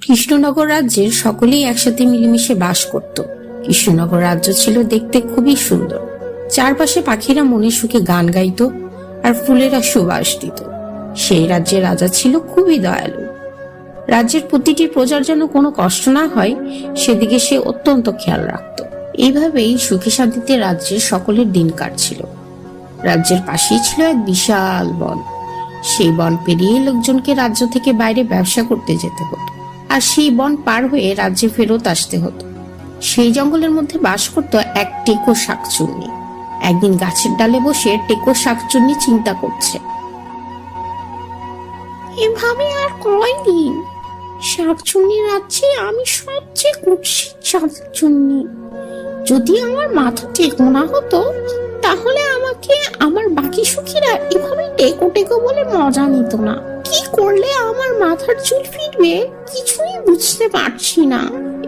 কৃষ্ণনগর রাজ্যের সকলেই একসাথে মিলেমিশে বাস করত। কৃষ্ণনগর রাজ্য ছিল দেখতে খুবই সুন্দর। চারপাশে পাখিরা মনে সুখে গান গাইত আর ফুলেরা সুবাস দিত। সেই রাজ্যের রাজা ছিল খুবই দয়ালু। রাজ্যের প্রতিটি প্রজার যেন কোনো কষ্ট না হয় সেদিকে সে অত্যন্ত খেয়াল রাখত। এইভাবেই সুখে শান্তিতে রাজ্যের সকলের দিন কাটছিল। রাজ্যের পাশেই ছিল এক বিশাল বন। সেই বন পেরিয়ে লোকজনকে রাজ্য থেকে বাইরে ব্যবসা করতে যেতে হতো, আর সেই বন পার হয়ে রাজ্যে ফেরত আসতে হতো। সেই জঙ্গলের মধ্যে বাস করত এক টেকো শাকচুন্নি। একদিন গাছের ডালে বসে টেকো শাকচুন্নি চিন্তা করছে, এভাবে আর কয়দিন? শাকচুন্নি রাজ্যে আমি সবচেয়ে কুৎসিত শাকচুন্নি। যদি আমার মাথা টেকো না হতো তাহলে আমাকে আমার বাকি সখীরা এভাবে টেকো টেকো বলে মজা নিত না। কি করলে আমার মাথার চুল ফিরবে কিছুই বুঝতে পারছি না।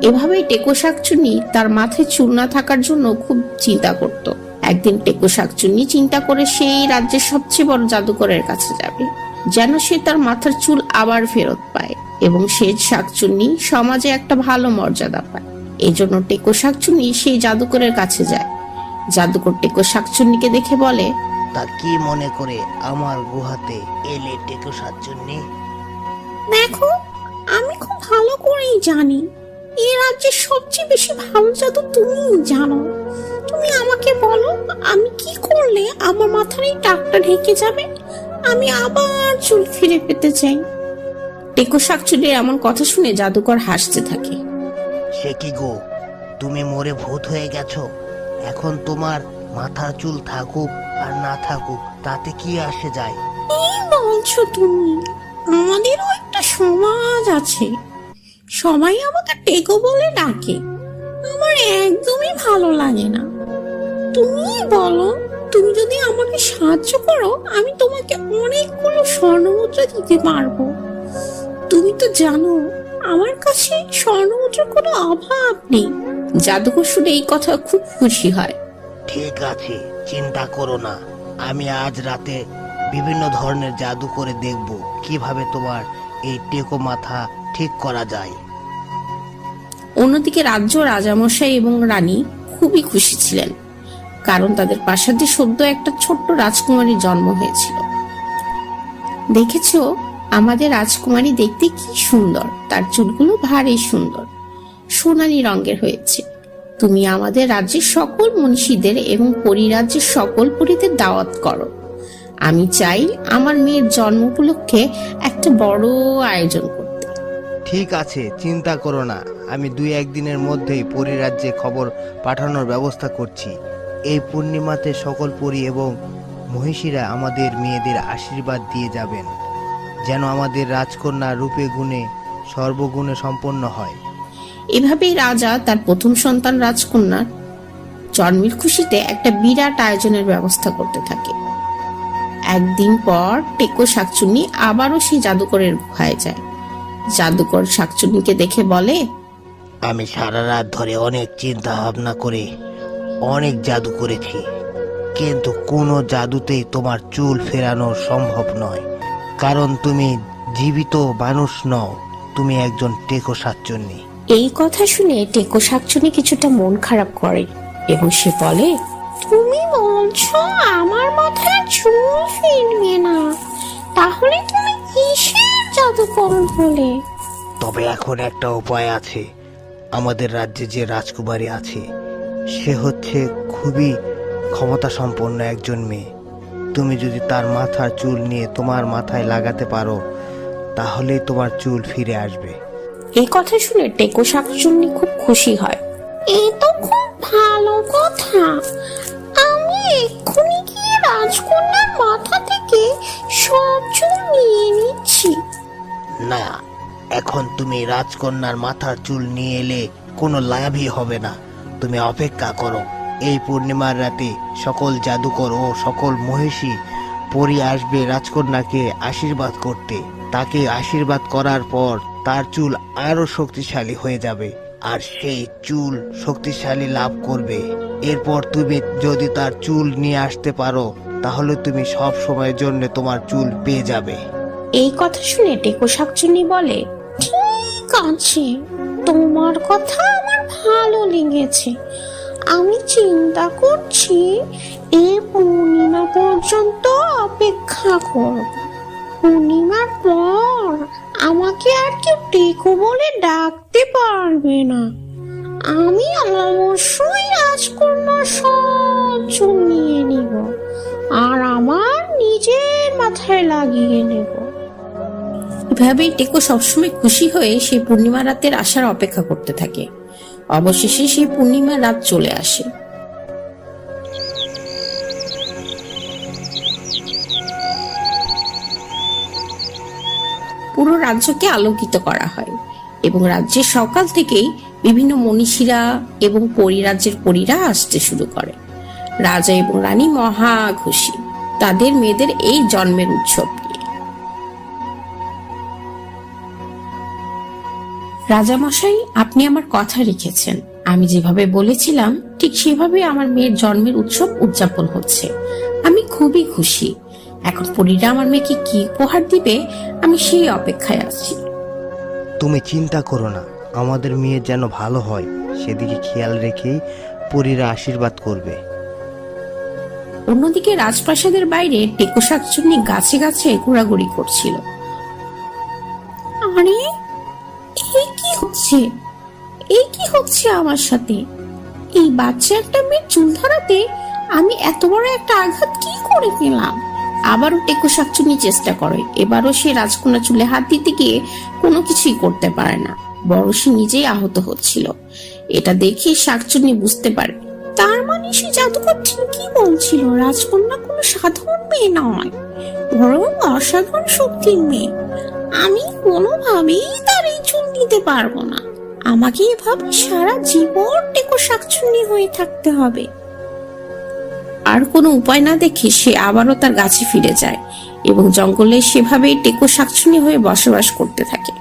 এভাবেই টেকো শাকচুন্নি তার মাথায় চুল না থাকার জন্য খুব চিন্তা করত। একদিন টেকো শাকচুন্নি চিন্তা করে সেই রাজ্যের সবচেয়ে বড় জাদুকরের কাছে যাবে, যেন সে তার মাথার চুল আবার ফেরত পায় এবং সে শাকচুন্নি সমাজে একটা ভালো মর্যাদা পায়। এই জন্য টেকো শাকচুন্নি সেই জাদুকরের কাছে যায়। জাদুকর টেকো শাকচুন্নিকে দেখে বলে, তা কি মনে করে আমার গুহাতে এলে টেকো শাকচুন্নি? দেখো, আমি খুব ভালো করেই জানি এই রাজ্যের সবচেয়ে বেশি ভালো জাদু তুমিই জানো। তুমি আমাকে বলো, আমি কি করলে আমার মাথার এই টাকটা ঢেকে যাবে? আমি আবার চুল ফিরে পেতে চাই। টেকো শাকচুন্নির এমন কথা শুনে জাদুকর হাসতে থাকে। সে কি গো, তুমি মরে ভূত হয়ে গেছো? এখন তোমার মাথার চুল থাকুক আর না থাকুক তাতে কি আসে যায়? কি বলছো তুমি? আমাদেরও একটা সমাজ আছে, সবাই আমাকে টেকো বলে ডাকে। আমার একদমই ভালো লাগে না। তুমি বলো, তুমি যদি আমাকে সাহায্য করো আমি তোমাকে অনেকগুলো স্বর্ণমুদ্রা দিতে পারবো। তুমি তো জানো আমার কাছে স্বর্ণমুদ্রার কোনো অভাব নেই। জাদুকর শুনে এই কথা খুব খুশি হয়। ঠিক আছে, চিন্তা করো না, আমি আজ রাতে বিভিন্ন ধরনের জাদু করে দেখব কিভাবে তোমার এই টেকো মাথা ঠিক করা যায়। অন্যদিকে রাজ্য রাজামশাই এবং রানী খুবই খুশি ছিলেন, কারণ তাদের প্রাসাদে সদ্য একটা ছোট্ট রাজকুমারীর জন্ম হয়েছিল। দেখেছো, আমাদের রাজকুমারী দেখতে কি সুন্দর, তার চুলগুলো ভারী সুন্দর, সোনালী রঙের হয়েছে। তুমি আমাদের রাজ্যের সকল মনীষীদের এবং পরিরাজ্যের সকল পরীদের দাওয়াত করো। আমি চাই আমার মেয়ের জন্ম উপলক্ষে একটা বড় আয়োজন করতে। ঠিক আছে, চিন্তা করো না, আমি 2-1 দিনের মধ্যেই পরিরাজ্যে খবর পাঠানোর ব্যবস্থা করছি। এই পূর্ণিমাতে সকল পরী এবং মহিষীরা আমাদের মেয়েদের আশীর্বাদ দিয়ে যাবেন, যেন আমাদের রাজকন্যা রূপে গুণে সর্বগুণে সম্পন্ন হয়। এভাবেই রাজা তার প্রথম সন্তান রাজকন্যার জন্মের খুশিতে একটা বিরাট আয়োজনের ব্যবস্থা করতে থাকে। একদিন পর টেকো শাকচুন্নি আবারও সেই জাদুকরের গুহায় যায়। জাদুকর শাকচুন্নিকে দেখে বলে, আমি সারা রাত ধরে অনেক চিন্তা ভাবনা করে অনেক জাদু করেছি, কিন্তু কোনো জাদুতেই তোমার চুল ফেরানো সম্ভব নয়, কারণ তুমি জীবিত মানুষ নও, তুমি একজন টেকো শাকচুন্নি। এই কথা শুনে টেকো শাকচুন্নি কিছুটা মন খারাপ করে এবং সে বলে, তুমি বলছো আমার মাথায় চুল ফিরবে না? তাহলে তুমি কিসের জাদুকর হলে? তবে এখন একটা উপায় আছে। আমাদের রাজ্যে যে রাজকুমারী আছে সে হচ্ছে খুবই ক্ষমতা সম্পন্ন একজন মেয়ে। তুমি যদি তার মাথার চুল নিয়ে তোমার মাথায় লাগাতে পারো তাহলেই তোমার চুল ফিরে আসবে। এই কথা শুনে টেকো শাকচুন্নি খুব খুশি হয়। এই তো খুব ভালো কথা, আমি এক্ষুনি গিয়ে রাজকন্যার মাথা থেকে সব চুল নিয়ে নিচ্ছি। না, এখন তুমি রাজকন্যার মাথার চুল নিয়ে এলে কোনো লাভই হবে না। তুমি অপেক্ষা করো, এই পূর্ণিমার রাতে সকল জাদুকর ও সকল মহিষী পরী আসবে রাজকন্যাকে আশীর্বাদ করতে। তাকে আশীর্বাদ করার পর তার চুল আরো শক্তিশালী হয়ে যাবে, আর সেই চুল শক্তিশালী লাভ করবে। এরপর তুমি যদি তার চুল নিয়ে আসতে পারো তাহলে তুমি সব সময়ের জন্য তোমার চুল পেয়ে যাবে। এই কথা শুনে টেকো শাকচুন্নি বলে, ঠিক আছে, তোমার কথা আমার ভালো লেগেছে। আমি চিন্তা করছি এই পূর্ণিমা পর্যন্ত অপেক্ষা করব। পূর্ণিমার পর আমাকে আর কেউ টেকো বলে ডাকতে পারবে না। আমি অবশ্যই রাজকন্যা সব চুল নিয়ে নিব আর আমার নিজের মাথায় লাগিয়ে নেব। এভাবেই টেকো সবসময় খুশি হয়ে সেই পূর্ণিমা রাতের আসার অপেক্ষা করতে থাকে। অবশেষে সেই পূর্ণিমা রাত চলে আসে। পুরো রাজ্যকে আলোকিত করা হয় এবং রাজ্যের সকাল থেকেই বিভিন্ন মনীষীরা এবং পরিরাজ্যের পরীরা আসতে শুরু করে। রাজা এবং রানী মহা খুশি তাদের মেয়েদের এই জন্মের উৎসব নিয়ে। রাজামশাই, আপনি আমার কথা রেখেছেন। আমি যেভাবে বলেছিলাম ঠিক সেভাবে আমার মেয়ের জন্মের উৎসব উদযাপন হচ্ছে। আমি খুবই খুশি। এখন পরীরা আমার মেয়েকে কি উপহার দিবে আমি সেই অপেক্ষায় আছি। তুমি চিন্তা করো না, আমাদের মেয়ে যেন ভালো হয় সেদিকে খেয়াল রেখেই পরীরা আশীর্বাদ করবে। অন্যদিকে রাজপ্রাসাদের বাইরে টেকো শাকচুন্নি গাছে গাছে ঘোরাঘুরি করছিল। আরে এই কি হচ্ছে, এই কি হচ্ছে আমার সাথে? এই বাচ্চা একটা মেয়ের চুল ধরাতে আমি এত বড় একটা আঘাত কি করে পেলাম? আবারও টেকো শাকচুন্নি চেষ্টা করে। এবারও সে রাজকন্যা চুলে হাত দিতে গিয়ে কোনো কিছুই করতে পারে না, বরং সে নিজেই আহত হচ্ছিল। এটা দেখে শাকচুন্নি বুঝতে পারে তার মানে সে জাদুকর ঠিকই বলছিল, রাজকন্যা কোনো সাধারণ মেয়ে নয়, বরং অসাধারণ শক্তির মেয়ে। আমি কোনোভাবেই তার এই চুল নিতে পারবো না। আমাকে এভাবে সারা জীবন টেকো শাকচুন্নি হয়ে থাকতে হবে। আর কোনো উপায় না দেখে সে আবারও তার গাছে ফিরে যায় এবং জঙ্গলে সেভাবেই টেকো শাকচুন্নি হয়ে বসবাস করতে থাকে।